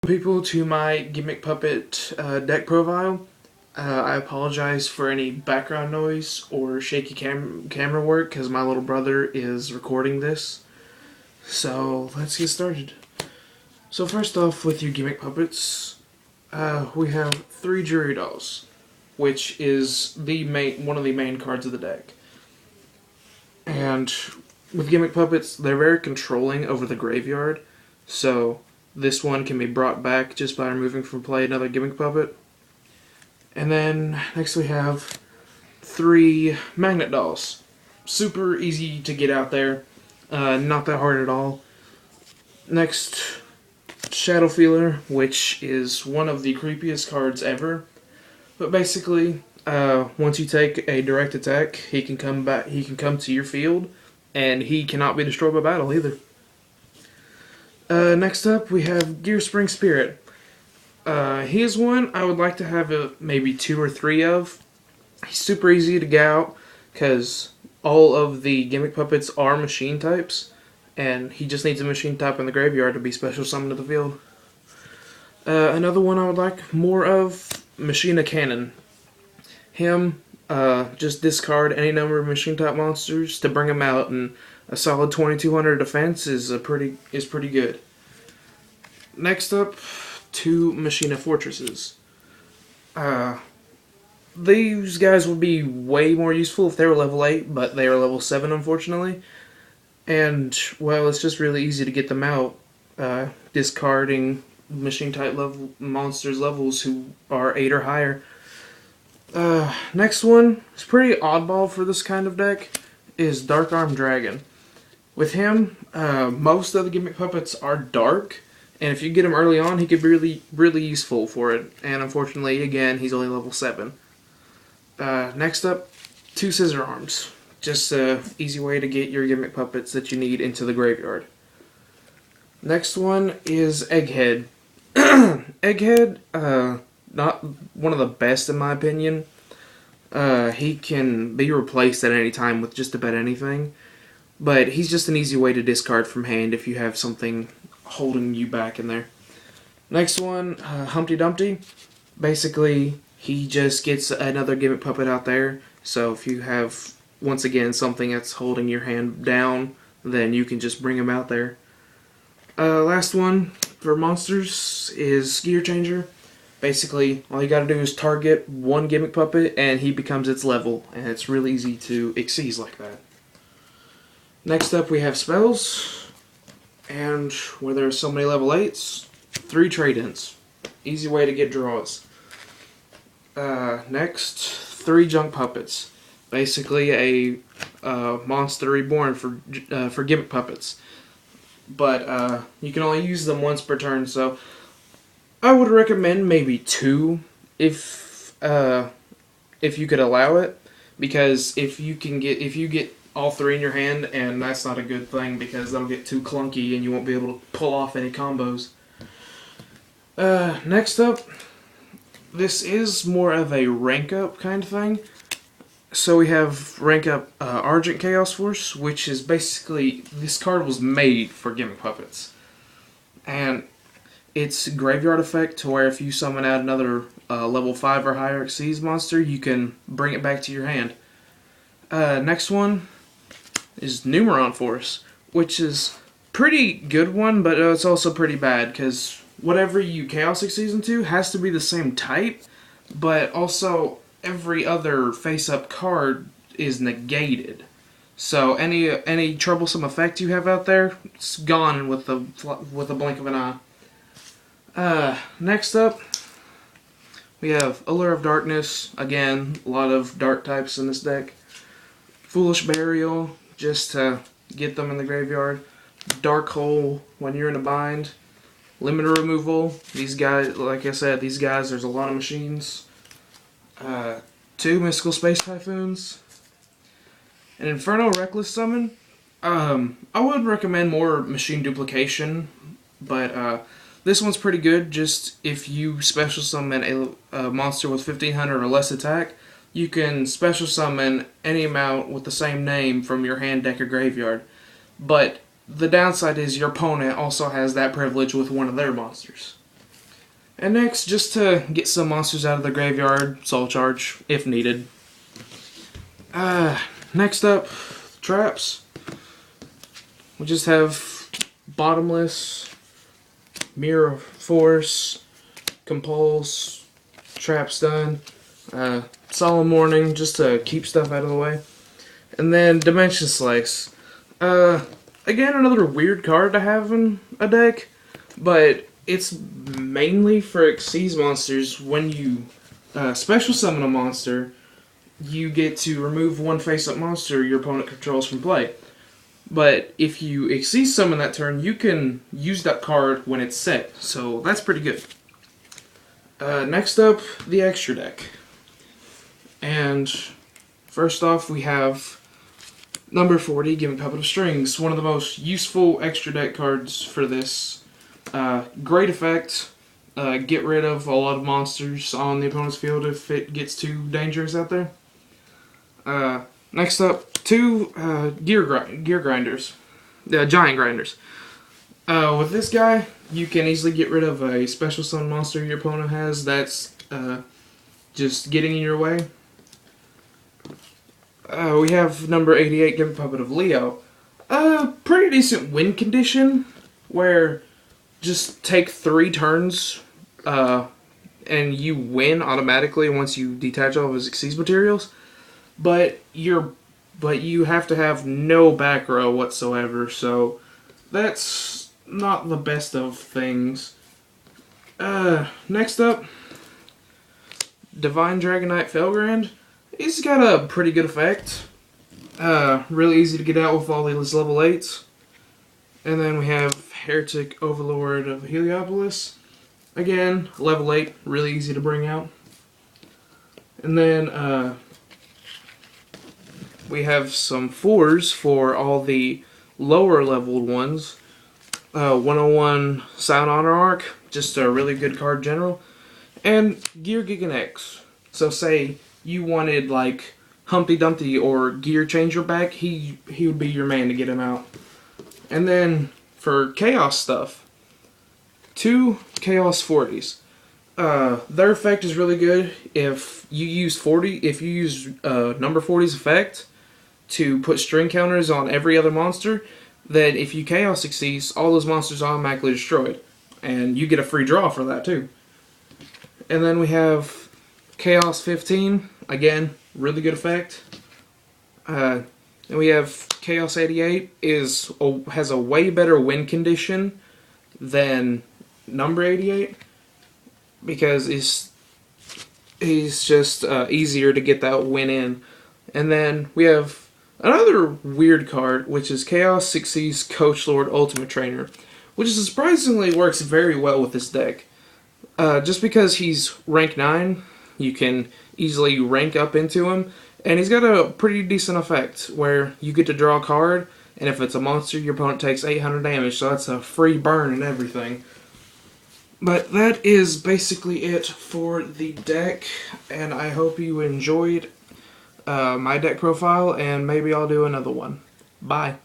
People to my Gimmick Puppet deck profile. I apologize for any background noise or shaky camera work because my little brother is recording this. So let's get started. So first off, with your Gimmick Puppets, we have 3 Jury Dolls, which is one of the main cards of the deck. And with Gimmick Puppets, they're very controlling over the graveyard, so this one can be brought back just by removing from play another Gimmick Puppet. And then next we have 3 Magnet Dolls. Super easy to get out there, not that hard at all. Next, Shadow Feeler, which is one of the creepiest cards ever. But basically, once you take a direct attack, he can come to your field, and he cannot be destroyed by battle either. Next up, we have Gear Spring Spirit. He is one I would like to have maybe 2 or 3 of. He's super easy to get out, because all of the Gimmick Puppets are machine types, and he just needs a machine type in the graveyard to be special summoned to the field. Another one I would like more of, Machina Cannon. Him, just discard any number of machine type monsters to bring him out, and a solid 2200 defense is pretty good. Next up, 2 Machina Fortresses. These guys would be way more useful if they were level 8, but they are level 7 unfortunately. And, well, it's just really easy to get them out, discarding machine type level monsters levels who are 8 or higher. Next one is pretty oddball for this kind of deck, is Dark Arm Dragon. With him, most of the Gimmick Puppets are dark, and if you get him early on, he could be really useful for it. And unfortunately, again, he's only level 7. Next up, 2 Scissor Arms. Just an easy way to get your Gimmick Puppets that you need into the graveyard. Next one is Egghead. Egghead, not one of the best in my opinion. He can be replaced at any time with just about anything, but he's just an easy way to discard from hand if you have something holding you back in there. Next one, Humpty Dumpty. Basically, he just gets another Gimmick Puppet out there, so if you have, once again, something that's holding your hand down, then you can just bring him out there. Last one for monsters is Gear Changer. Basically, all you gotta do is target one Gimmick Puppet and he becomes its level, and it's really easy to exceed like that. Next up we have spells, and where there are so many level 8s, 3 trade-ins. Easy way to get draws. Next, 3 Junk Puppets. Basically a monster reborn for Gimmick Puppets. But you can only use them once per turn, so I would recommend maybe 2 if you could allow it, because if you get all 3 in your hand, and that's not a good thing because they'll get too clunky and you won't be able to pull off any combos. Next up, this is more of a rank up kind of thing. So we have rank up Argent Chaos Force, which is basically, this card was made for Gimmick Puppets. And it's graveyard effect to where if you summon out another level 5 or higher Xyz monster, you can bring it back to your hand. Next one is Numeron Force, which is pretty good one, but it's also pretty bad, because whatever you Chaos Xyz into has to be the same type, but also every other face-up card is negated. So any troublesome effect you have out there, it's gone with a blink of an eye. Next up, we have Allure of Darkness. Again, a lot of dark types in this deck. Foolish Burial, just to get them in the graveyard. Dark Hole, when you're in a bind. Limiter Removal. These guys, like I said, there's a lot of machines. 2 Mystical Space Typhoons. An Inferno Reckless Summon. I would recommend more Machine Duplication, but this one's pretty good. Just if you special summon a monster with 1500 or less attack, you can special summon any amount with the same name from your hand, deck, or graveyard. But the downside is your opponent also has that privilege with one of their monsters. And next, just to get some monsters out of the graveyard, Soul Charge, if needed. Next up, traps. We just have Bottomless, Mirror of Force, Compulse, Trap Stun, Solemn Warning, just to keep stuff out of the way. And then Dimension Slice. Again, another weird card to have in a deck, but it's mainly for Xyz monsters. When you special summon a monster, you get to remove one face-up monster your opponent controls from play. But if you Xyz summon that turn, you can use that card when it's set, so that's pretty good. Next up, the extra deck. And first off, we have number 40, Gimmick Puppet of Strings, one of the most useful extra deck cards for this. Great effect. Get rid of a lot of monsters on the opponent's field if it gets too dangerous out there. Next up, two gear grinders. Giant grinders. With this guy, you can easily get rid of a special summon monster your opponent has that's just getting in your way. We have number 88, Gimmick Puppet of Leo. Pretty decent win condition, where just take 3 turns, and you win automatically once you detach all of his Xyz materials. But you have to have no back row whatsoever, so that's not the best of things. Next up, Divine Dragonite Felgrand. He's got a pretty good effect. Really easy to get out with all these level 8s. And then we have Heretic Overlord of Heliopolis. Again, level 8, really easy to bring out. And then we have some 4s for all the lower leveled ones. 101 Sound Honor Arc, just a really good card general. And Gear Gigan X. So say you wanted like Humpty Dumpty or Gear Changer back, he would be your man to get him out. And then for Chaos stuff, 2 Chaos 40s. Their effect is really good if you use number 40's effect to put string counters on every other monster. Then if you Chaos succeeds, all those monsters are automatically destroyed, and you get a free draw for that too. And then we have Chaos 15, again, really good effect. And we have Chaos 88 has a way better win condition than number 88 because he's just easier to get that win in. And then we have another weird card, which is Chaos 60's Coach Lord Ultimate Trainer, which surprisingly works very well with this deck. Just because he's rank 9, you can easily rank up into him, and he's got a pretty decent effect where you get to draw a card, and if it's a monster, your opponent takes 800 damage, so that's a free burn and everything. But that is basically it for the deck, and I hope you enjoyed my deck profile, and maybe I'll do another one. Bye.